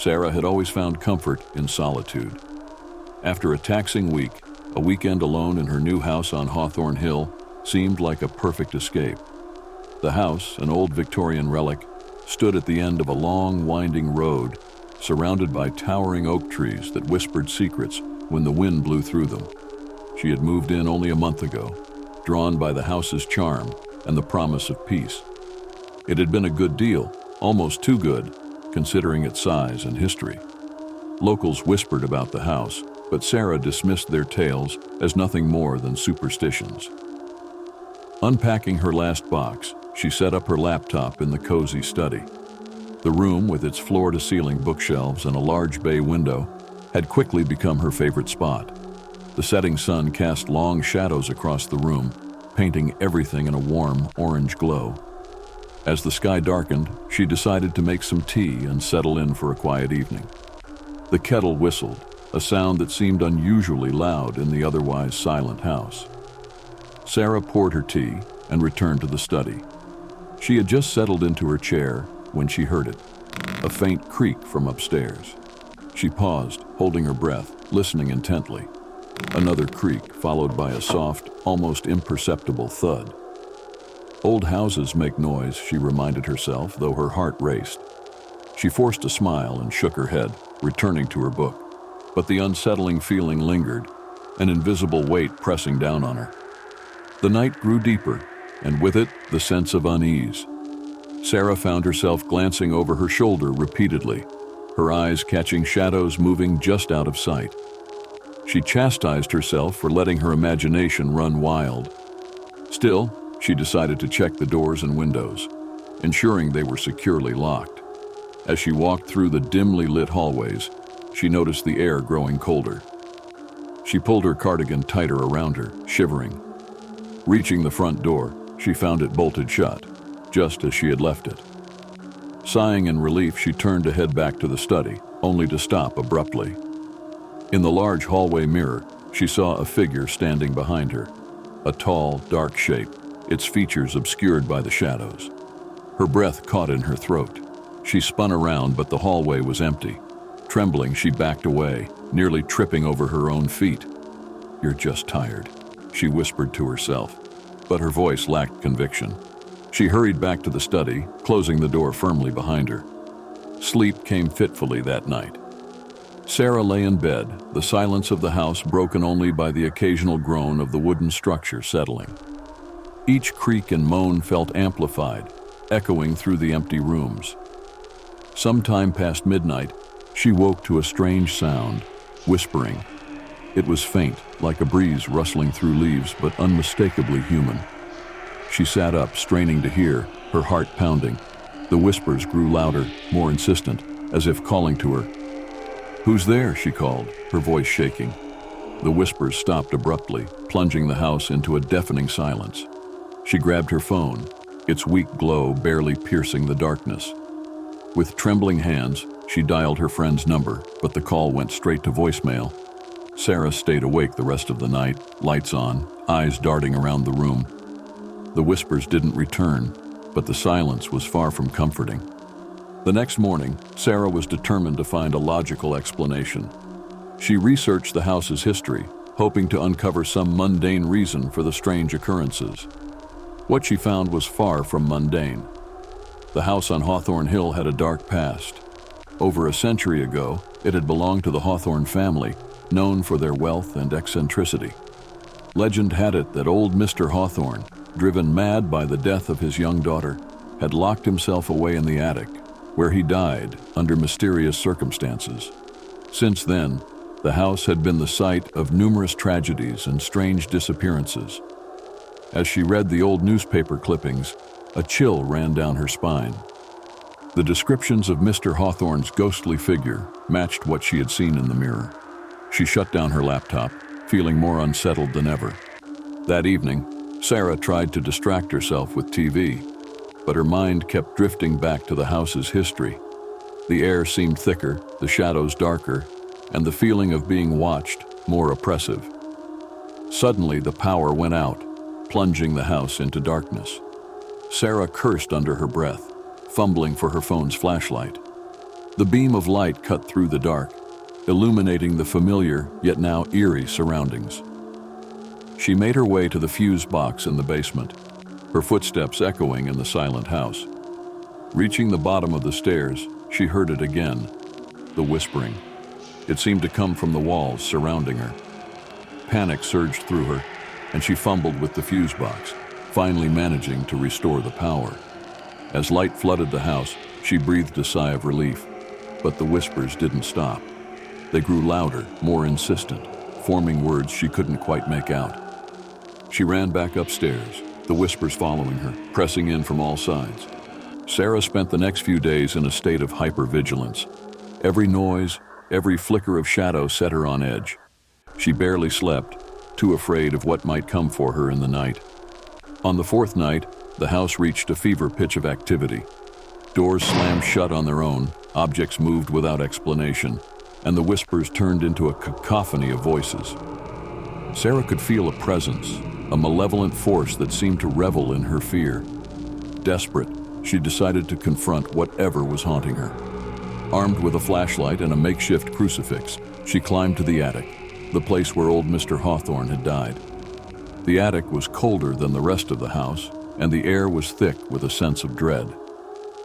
Sara had always found comfort in solitude. After a taxing week, a weekend alone in her new house on Hawthorne Hill seemed like a perfect escape. The house, an old Victorian relic, stood at the end of a long, winding road, surrounded by towering oak trees that whispered secrets when the wind blew through them. She had moved in only a month ago, drawn by the house's charm and the promise of peace. It had been a good deal, almost too good, considering its size and history. Locals whispered about the house, but Sara dismissed their tales as nothing more than superstitions. Unpacking her last box, she set up her laptop in the cozy study. The room, with its floor-to-ceiling bookshelves and a large bay window, had quickly become her favorite spot. The setting sun cast long shadows across the room, painting everything in a warm orange glow. As the sky darkened, she decided to make some tea and settle in for a quiet evening. The kettle whistled, a sound that seemed unusually loud in the otherwise silent house. Sara poured her tea and returned to the study. She had just settled into her chair when she heard it, a faint creak from upstairs. She paused, holding her breath, listening intently. Another creak, followed by a soft, almost imperceptible thud. Old houses make noise, she reminded herself, though her heart raced. She forced a smile and shook her head, returning to her book. But the unsettling feeling lingered, an invisible weight pressing down on her. The night grew deeper, and with it, the sense of unease. Sara found herself glancing over her shoulder repeatedly, her eyes catching shadows moving just out of sight. She chastised herself for letting her imagination run wild. Still, she decided to check the doors and windows, ensuring they were securely locked. As she walked through the dimly lit hallways, she noticed the air growing colder. She pulled her cardigan tighter around her, shivering. Reaching the front door, she found it bolted shut, just as she had left it. Sighing in relief, she turned to head back to the study, only to stop abruptly. In the large hallway mirror, she saw a figure standing behind her, a tall, dark shape, its features obscured by the shadows. Her breath caught in her throat. She spun around, but the hallway was empty. Trembling, she backed away, nearly tripping over her own feet. "You're just tired," she whispered to herself, but her voice lacked conviction. She hurried back to the study, closing the door firmly behind her. Sleep came fitfully that night. Sara lay in bed, the silence of the house broken only by the occasional groan of the wooden structure settling. Each creak and moan felt amplified, echoing through the empty rooms. Sometime past midnight, she woke to a strange sound, whispering. It was faint, like a breeze rustling through leaves, but unmistakably human. She sat up, straining to hear, her heart pounding. The whispers grew louder, more insistent, as if calling to her. "Who's there?" she called, her voice shaking. The whispers stopped abruptly, plunging the house into a deafening silence. She grabbed her phone, its weak glow barely piercing the darkness. With trembling hands, she dialed her friend's number, but the call went straight to voicemail. Sara stayed awake the rest of the night, lights on, eyes darting around the room. The whispers didn't return, but the silence was far from comforting. The next morning, Sara was determined to find a logical explanation. She researched the house's history, hoping to uncover some mundane reason for the strange occurrences. What she found was far from mundane. The house on Hawthorne Hill had a dark past. Over a century ago, it had belonged to the Hawthorne family, known for their wealth and eccentricity. Legend had it that old Mr. Hawthorne, driven mad by the death of his young daughter, had locked himself away in the attic, where he died under mysterious circumstances. Since then, the house had been the site of numerous tragedies and strange disappearances. As she read the old newspaper clippings, a chill ran down her spine. The descriptions of Mr. Hawthorne's ghostly figure matched what she had seen in the mirror. She shut down her laptop, feeling more unsettled than ever. That evening, Sara tried to distract herself with TV, but her mind kept drifting back to the house's history. The air seemed thicker, the shadows darker, and the feeling of being watched more oppressive. Suddenly, the power went out, plunging the house into darkness. Sara cursed under her breath, fumbling for her phone's flashlight. The beam of light cut through the dark, illuminating the familiar yet now eerie surroundings. She made her way to the fuse box in the basement, her footsteps echoing in the silent house. Reaching the bottom of the stairs, she heard it again, the whispering. It seemed to come from the walls surrounding her. Panic surged through her, and she fumbled with the fuse box, finally managing to restore the power. As light flooded the house, she breathed a sigh of relief, but the whispers didn't stop. They grew louder, more insistent, forming words she couldn't quite make out. She ran back upstairs, the whispers following her, pressing in from all sides. Sara spent the next few days in a state of hypervigilance. Every noise, every flicker of shadow set her on edge. She barely slept, too afraid of what might come for her in the night. On the fourth night, the house reached a fever pitch of activity. Doors slammed shut on their own, objects moved without explanation, and the whispers turned into a cacophony of voices. Sara could feel a presence, a malevolent force that seemed to revel in her fear. Desperate, she decided to confront whatever was haunting her. Armed with a flashlight and a makeshift crucifix, she climbed to the attic, the place where old Mr. Hawthorne had died. The attic was colder than the rest of the house, and the air was thick with a sense of dread.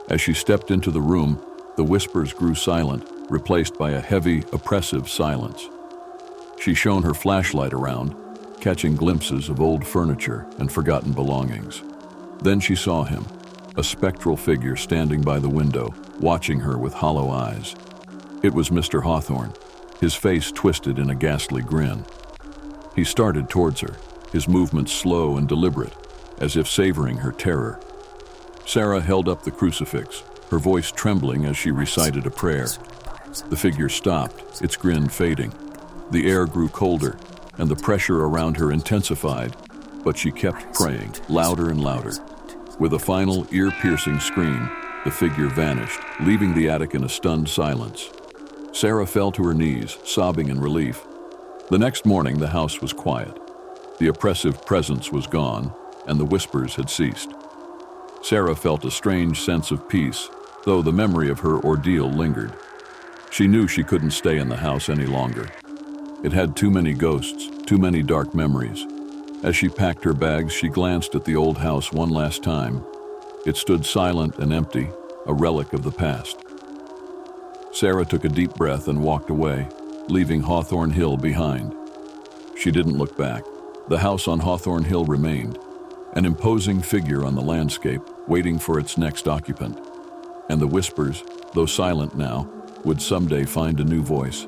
As she stepped into the room, the whispers grew silent, replaced by a heavy, oppressive silence. She shone her flashlight around, catching glimpses of old furniture and forgotten belongings. Then she saw him, a spectral figure standing by the window, watching her with hollow eyes. It was Mr. Hawthorne, his face twisted in a ghastly grin. He started towards her, his movements slow and deliberate, as if savoring her terror. Sara held up the crucifix, her voice trembling as she recited a prayer. The figure stopped, its grin fading. The air grew colder, and the pressure around her intensified, but she kept praying, louder and louder. With a final, ear-piercing scream, the figure vanished, leaving the attic in a stunned silence. Sara fell to her knees, sobbing in relief. The next morning, the house was quiet. The oppressive presence was gone, and the whispers had ceased. Sara felt a strange sense of peace, though the memory of her ordeal lingered. She knew she couldn't stay in the house any longer. It had too many ghosts, too many dark memories. As she packed her bags, she glanced at the old house one last time. It stood silent and empty, a relic of the past. Sara took a deep breath and walked away, leaving Hawthorne Hill behind. She didn't look back. The house on Hawthorne Hill remained, an imposing figure on the landscape, waiting for its next occupant. And the whispers, though silent now, would someday find a new voice.